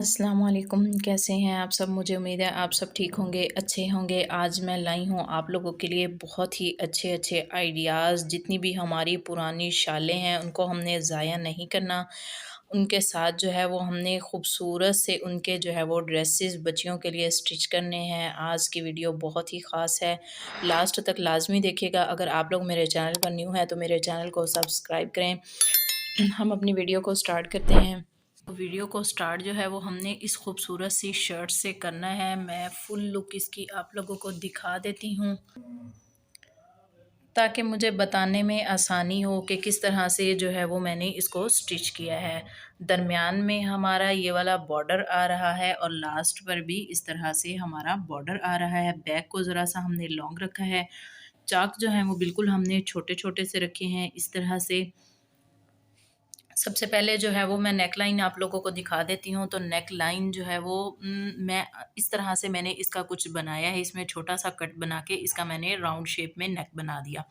अस्सलाम वालेकुम, कैसे हैं आप सब। मुझे उम्मीद है आप सब ठीक होंगे, अच्छे होंगे। आज मैं लाई हूँ आप लोगों के लिए बहुत ही अच्छे अच्छे आइडियाज़। जितनी भी हमारी पुरानी शालें हैं उनको हमने ज़ाया नहीं करना। उनके साथ जो है वो हमने खूबसूरत से उनके जो है वो ड्रेसेस बच्चियों के लिए स्टिच करने हैं। आज की वीडियो बहुत ही ख़ास है, लास्ट तक लाज़मी देखिएगा। अगर आप लोग मेरे चैनल पर न्यू हैं तो मेरे चैनल को सब्सक्राइब करें। हम अपनी वीडियो को स्टार्ट करते हैं। वीडियो को स्टार्ट जो है वो हमने इस खूबसूरत सी शर्ट से करना है। मैं फुल लुक इसकी आप लोगों को दिखा देती हूँ ताकि मुझे बताने में आसानी हो कि किस तरह से जो है वो मैंने इसको स्टिच किया है। दरमियान में हमारा ये वाला बॉर्डर आ रहा है और लास्ट पर भी इस तरह से हमारा बॉर्डर आ रहा है। बैक को ज़रा सा हमने लॉन्ग रखा है। चाक जो है वो बिल्कुल हमने छोटे छोटे से रखे हैं इस तरह से। सबसे पहले जो है वो मैं नेक लाइन आप लोगों को दिखा देती हूँ। तो नेक लाइन जो है वो मैं इस तरह से मैंने इसका कुछ बनाया है। इसमें छोटा सा कट बना के इसका मैंने राउंड शेप में नेक बना दिया।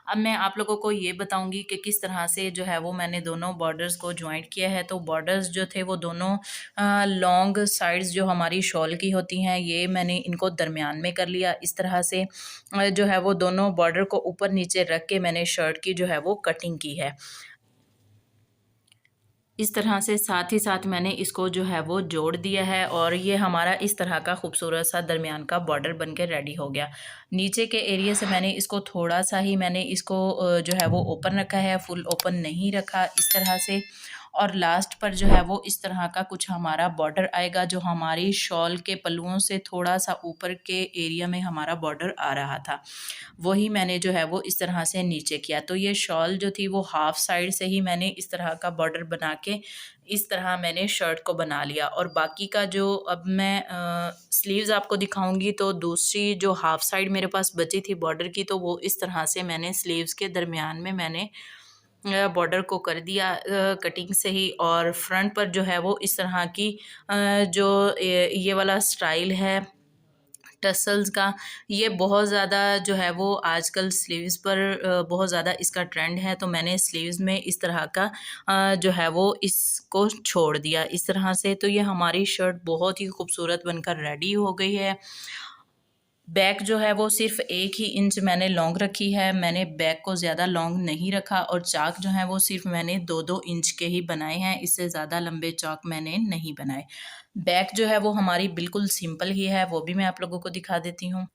अब मैं आप लोगों को ये बताऊंगी कि किस तरह से जो है वो मैंने दोनों बॉर्डर्स को ज्वाइंट किया है। तो बॉर्डर्स जो थे वो दोनों लॉन्ग साइड्स जो हमारी शॉल की होती हैं ये मैंने इनको दरमियान में कर लिया। इस तरह से जो है वो दोनों बॉर्डर को ऊपर नीचे रख के मैंने शर्ट की जो है वो कटिंग की है। इस तरह से साथ ही साथ मैंने इसको जो है वो जोड़ दिया है और ये हमारा इस तरह का खूबसूरत सा दरमियान का बॉर्डर बन के रेडी हो गया। नीचे के एरिया से मैंने इसको थोड़ा सा ही मैंने इसको जो है वो ओपन रखा है, फुल ओपन नहीं रखा इस तरह से। और लास्ट पर जो है वो इस तरह का कुछ हमारा बॉर्डर आएगा जो हमारी शॉल के पल्लुओं से थोड़ा सा ऊपर के एरिया में हमारा बॉर्डर आ रहा था। वही मैंने जो है वो इस तरह से नीचे किया। तो ये शॉल जो थी वो हाफ साइड से ही मैंने इस तरह का बॉर्डर बना के इस तरह मैंने शर्ट को बना लिया। और बाकी का जो अब मैं स्लीव्स आपको दिखाऊंगी तो दूसरी जो हाफ साइड मेरे पास बची थी बॉर्डर की तो वो इस तरह से मैंने स्लीव्स के दरमियान में मैंने बॉर्डर को कर दिया कटिंग से ही। और फ्रंट पर जो है वो इस तरह की जो ये वाला स्टाइल है टसल्स का, ये बहुत ज़्यादा जो है वो आजकल स्लीव्स पर बहुत ज़्यादा इसका ट्रेंड है। तो मैंने स्लीव्स में इस तरह का जो है वो इसको छोड़ दिया इस तरह से। तो ये हमारी शर्ट बहुत ही खूबसूरत बनकर रेडी हो गई है। बैक जो है वो सिर्फ 1 ही इंच मैंने लॉन्ग रखी है। मैंने बैक को ज़्यादा लॉन्ग नहीं रखा और चाक जो है वो सिर्फ मैंने 2-2 इंच के ही बनाए हैं, इससे ज़्यादा लंबे चाक मैंने नहीं बनाए। बैक जो है वो हमारी बिल्कुल सिंपल ही है, वो भी मैं आप लोगों को दिखा देती हूँ।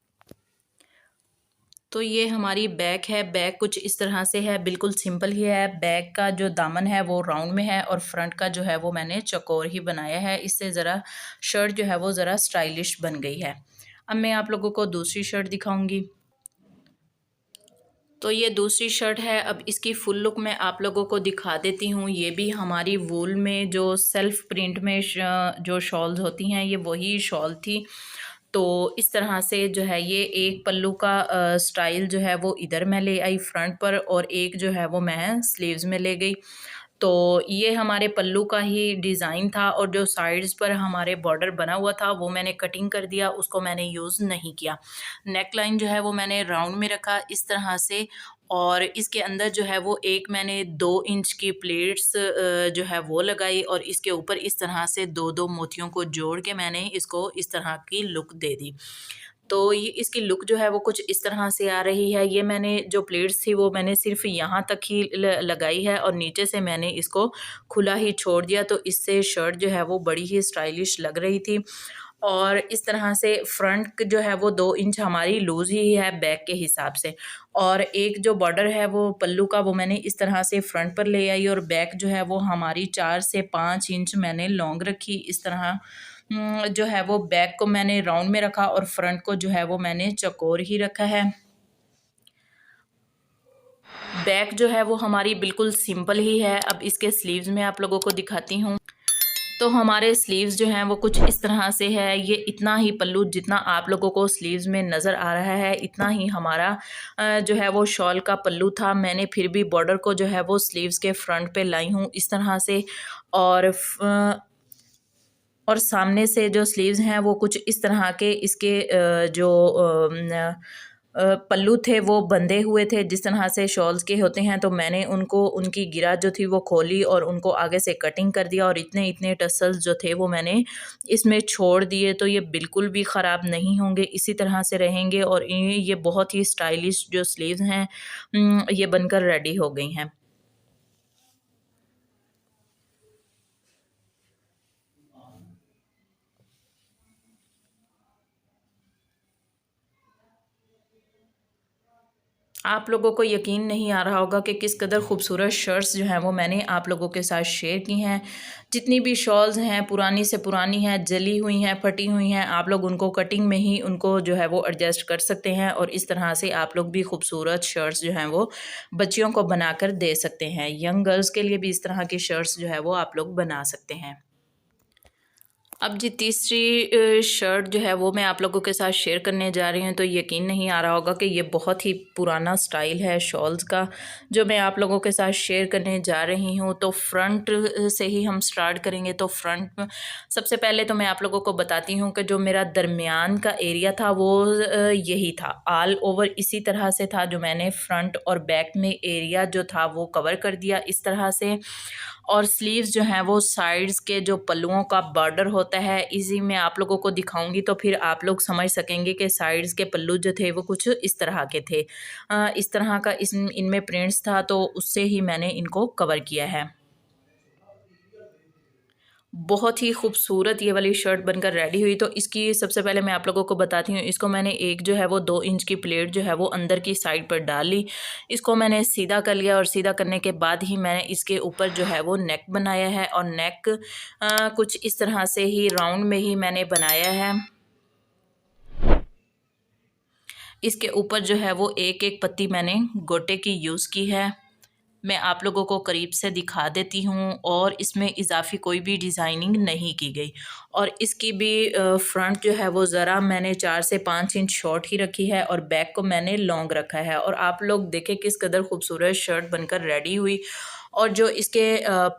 तो ये हमारी बैक है। बैक कुछ इस तरह से है, बिल्कुल सिंपल ही है। बैक का जो दामन है वो राउंड में है और फ्रंट का जो है वो मैंने चौकोर ही बनाया है। इससे ज़रा शर्ट जो है वो ज़रा स्टाइलिश बन गई है। अब मैं आप लोगों को दूसरी शर्ट दिखाऊंगी। तो ये दूसरी शर्ट है। अब इसकी फुल लुक मैं आप लोगों को दिखा देती हूँ। ये भी हमारी वूल में जो सेल्फ प्रिंट में जो शॉल्स होती हैं ये वही शॉल थी। तो इस तरह से जो है ये एक पल्लू का स्टाइल जो है वो इधर मैं ले आई फ्रंट पर और एक जो है वो मैं स्लीव्स में ले गई। तो ये हमारे पल्लू का ही डिज़ाइन था और जो साइड्स पर हमारे बॉर्डर बना हुआ था वो मैंने कटिंग कर दिया, उसको मैंने यूज़ नहीं किया। नेक लाइन जो है वो मैंने राउंड में रखा इस तरह से। और इसके अंदर जो है वो एक मैंने 2 इंच की प्लेट्स जो है वो लगाई और इसके ऊपर इस तरह से 2-2 मोतियों को जोड़ के मैंने इसको इस तरह की लुक दे दी। तो ये इसकी लुक जो है वो कुछ इस तरह से आ रही है। ये मैंने जो प्लेट्स थी वो मैंने सिर्फ यहाँ तक ही लगाई है और नीचे से मैंने इसको खुला ही छोड़ दिया। तो इससे शर्ट जो है वो बड़ी ही स्टाइलिश लग रही थी। और इस तरह से फ्रंट जो है वो 2 इंच हमारी लूज ही है बैक के हिसाब से। और एक जो बॉर्डर है वो पल्लू का वो मैंने इस तरह से फ्रंट पर ले आई और बैक जो है वो हमारी 4 से 5 इंच मैंने लॉन्ग रखी इस तरह। जो है वो बैक को मैंने राउंड में रखा और फ्रंट को जो है वो मैंने चौकोर ही रखा है। बैक जो है वो हमारी बिल्कुल सिंपल ही है। अब इसके स्लीव्स में आप लोगों को दिखाती हूँ। तो हमारे स्लीव्स जो हैं वो कुछ इस तरह से है। ये इतना ही पल्लू जितना आप लोगों को स्लीव्स में नज़र आ रहा है इतना ही हमारा जो है वो शॉल का पल्लू था। मैंने फिर भी बॉर्डर को जो है वो स्लीव्स के फ्रंट पे लाई हूँ इस तरह से। और और सामने से जो स्लीव्स हैं वो कुछ इस तरह के इसके जो पल्लू थे वो बंधे हुए थे जिस तरह से शॉल्स के होते हैं, तो मैंने उनको उनकी गिरा जो थी वो खोली और उनको आगे से कटिंग कर दिया और इतने इतने टसल्स जो थे वो मैंने इसमें छोड़ दिए। तो ये बिल्कुल भी ख़राब नहीं होंगे, इसी तरह से रहेंगे और ये बहुत ही स्टाइलिश जो स्लीव्स हैं ये बनकर रेडी हो गई हैं। आप लोगों को यकीन नहीं आ रहा होगा कि किस कदर खूबसूरत शर्ट्स जो हैं वो मैंने आप लोगों के साथ शेयर की हैं। जितनी भी शॉल्स हैं पुरानी से पुरानी हैं, जली हुई हैं, फटी हुई हैं, आप लोग उनको कटिंग में ही उनको जो है वो एडजस्ट कर सकते हैं और इस तरह से आप लोग भी खूबसूरत शर्ट्स जो हैं वो बच्चियों को बनाकर दे सकते हैं। यंग गर्ल्स के लिए भी इस तरह की शर्ट्स जो है वो आप लोग बना सकते हैं। अब जी तीसरी शर्ट जो है वो मैं आप लोगों के साथ शेयर करने जा रही हूँ। तो यकीन नहीं आ रहा होगा कि ये बहुत ही पुराना स्टाइल है शॉल्स का जो मैं आप लोगों के साथ शेयर करने जा रही हूँ। तो फ्रंट से ही हम स्टार्ट करेंगे। तो फ्रंट में सबसे पहले तो मैं आप लोगों को बताती हूँ कि जो मेरा दरमियान का एरिया था वो यही था, ऑल ओवर इसी तरह से था। जो मैंने फ्रंट और बैक में एरिया जो था वो कवर कर दिया इस तरह से। और स्लीव्स जो हैं वो साइड्स के जो पल्लुओं का बॉर्डर होता है इसी में आप लोगों को दिखाऊंगी, तो फिर आप लोग समझ सकेंगे कि साइड्स के पल्लू जो थे वो कुछ इस तरह के थे। इस तरह का इनमें प्रिंट्स था तो उससे ही मैंने इनको कवर किया है। बहुत ही खूबसूरत ये वाली शर्ट बनकर रेडी हुई। तो इसकी सबसे पहले मैं आप लोगों को बताती हूँ। इसको मैंने एक जो है वो 2 इंच की प्लेट जो है वो अंदर की साइड पर डाल ली। इसको मैंने सीधा कर लिया और सीधा करने के बाद ही मैंने इसके ऊपर जो है वो नेक बनाया है और नेक कुछ इस तरह से ही राउंड में ही मैंने बनाया है। इसके ऊपर जो है वो एक एक पत्ती मैंने गोटे की यूज़ की है। मैं आप लोगों को करीब से दिखा देती हूँ और इसमें इजाफी कोई भी डिज़ाइनिंग नहीं की गई। और इसकी भी फ्रंट जो है वो ज़रा मैंने 4 से 5 इंच शॉर्ट ही रखी है और बैक को मैंने लॉन्ग रखा है। और आप लोग देखें किस कदर खूबसूरत शर्ट बनकर रेडी हुई। और जो इसके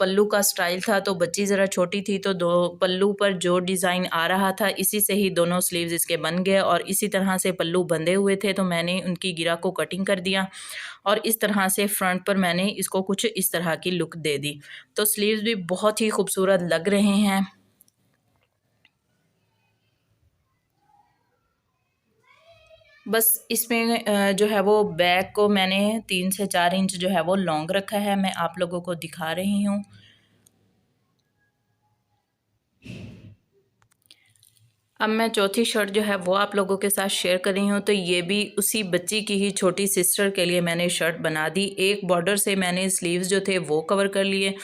पल्लू का स्टाइल था तो बच्ची ज़रा छोटी थी तो दो पल्लू पर जो डिज़ाइन आ रहा था इसी से ही दोनों स्लीव्स इसके बन गए और इसी तरह से पल्लू बंधे हुए थे तो मैंने उनकी गिरा को कटिंग कर दिया और इस तरह से फ्रंट पर मैंने इसको कुछ इस तरह की लुक दे दी। तो स्लीव्स भी बहुत ही खूबसूरत लग रहे हैं। बस इसमें जो है वो बैक को मैंने 3 से 4 इंच जो है वो लॉन्ग रखा है। मैं आप लोगों को दिखा रही हूँ। अब मैं चौथी शर्ट जो है वो आप लोगों के साथ शेयर कर रही हूँ। तो ये भी उसी बच्ची की ही छोटी सिस्टर के लिए मैंने शर्ट बना दी। एक बॉर्डर से मैंने स्लीव्स जो थे वो कवर कर लिए,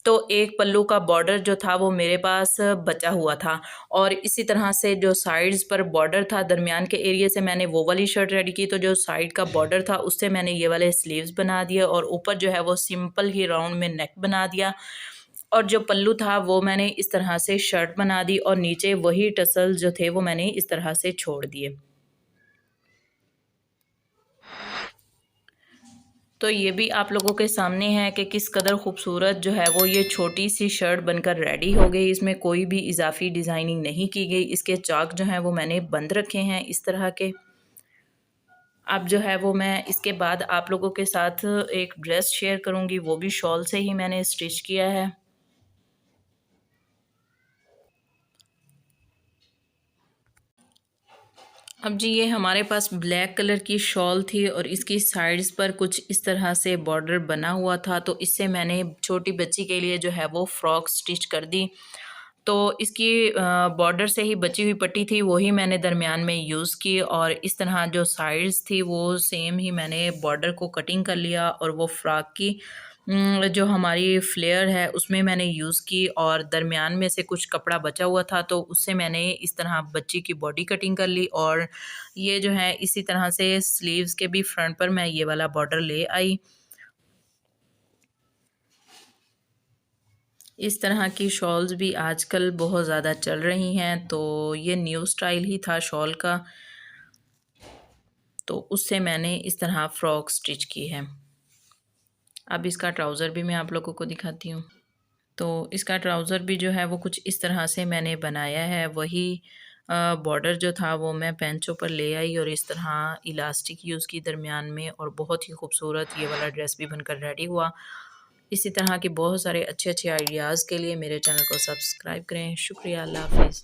तो एक पल्लू का बॉर्डर जो था वो मेरे पास बचा हुआ था और इसी तरह से जो साइड्स पर बॉर्डर था दरमियान के एरिया से मैंने वो वाली शर्ट रेडी की। तो जो साइड का बॉर्डर था उससे मैंने ये वाले स्लीव्स बना दिए और ऊपर जो है वो सिंपल ही राउंड में नेक बना दिया। और जो पल्लू था वो मैंने इस तरह से शर्ट बना दी और नीचे वही टसल जो थे वो मैंने इस तरह से छोड़ दिए। तो ये भी आप लोगों के सामने है कि किस कदर खूबसूरत जो है वो ये छोटी सी शर्ट बनकर रेडी हो गई। इसमें कोई भी इजाफी डिज़ाइनिंग नहीं की गई। इसके चाक जो हैं वो मैंने बंद रखे हैं इस तरह के। अब जो है वो मैं इसके बाद आप लोगों के साथ एक ड्रेस शेयर करूँगी, वो भी शॉल से ही मैंने स्टिच किया है। अब जी ये हमारे पास ब्लैक कलर की शॉल थी और इसकी साइड्स पर कुछ इस तरह से बॉर्डर बना हुआ था, तो इससे मैंने छोटी बच्ची के लिए जो है वो फ्रॉक स्टिच कर दी। तो इसकी बॉर्डर से ही बची हुई पट्टी थी वही मैंने दरमियान में यूज़ की और इस तरह जो साइड्स थी वो सेम ही मैंने बॉर्डर को कटिंग कर लिया और वो फ्रॉक की जो हमारी फ्लेयर है उसमें मैंने यूज़ की और दरमियान में से कुछ कपड़ा बचा हुआ था तो उससे मैंने इस तरह बच्ची की बॉडी कटिंग कर ली। और ये जो है इसी तरह से स्लीव्स के भी फ्रंट पर मैं ये वाला बॉर्डर ले आई। इस तरह की शॉल्स भी आजकल बहुत ज़्यादा चल रही हैं, तो ये न्यू स्टाइल ही था शॉल का, तो उससे मैंने इस तरह फ्रॉक स्टिच की है। अब इसका ट्राउज़र भी मैं आप लोगों को दिखाती हूँ। तो इसका ट्राउज़र भी जो है वो कुछ इस तरह से मैंने बनाया है, वही बॉर्डर जो था वो मैं पेंचों पर ले आई और इस तरह इलास्टिक यूज़ की दरमियान में, और बहुत ही खूबसूरत ये वाला ड्रेस भी बनकर रेडी हुआ। इसी तरह के बहुत सारे अच्छे अच्छे आइडियाज़ के लिए मेरे चैनल को सब्सक्राइब करें। शुक्रिया, अल्लाह हाफ़िज़।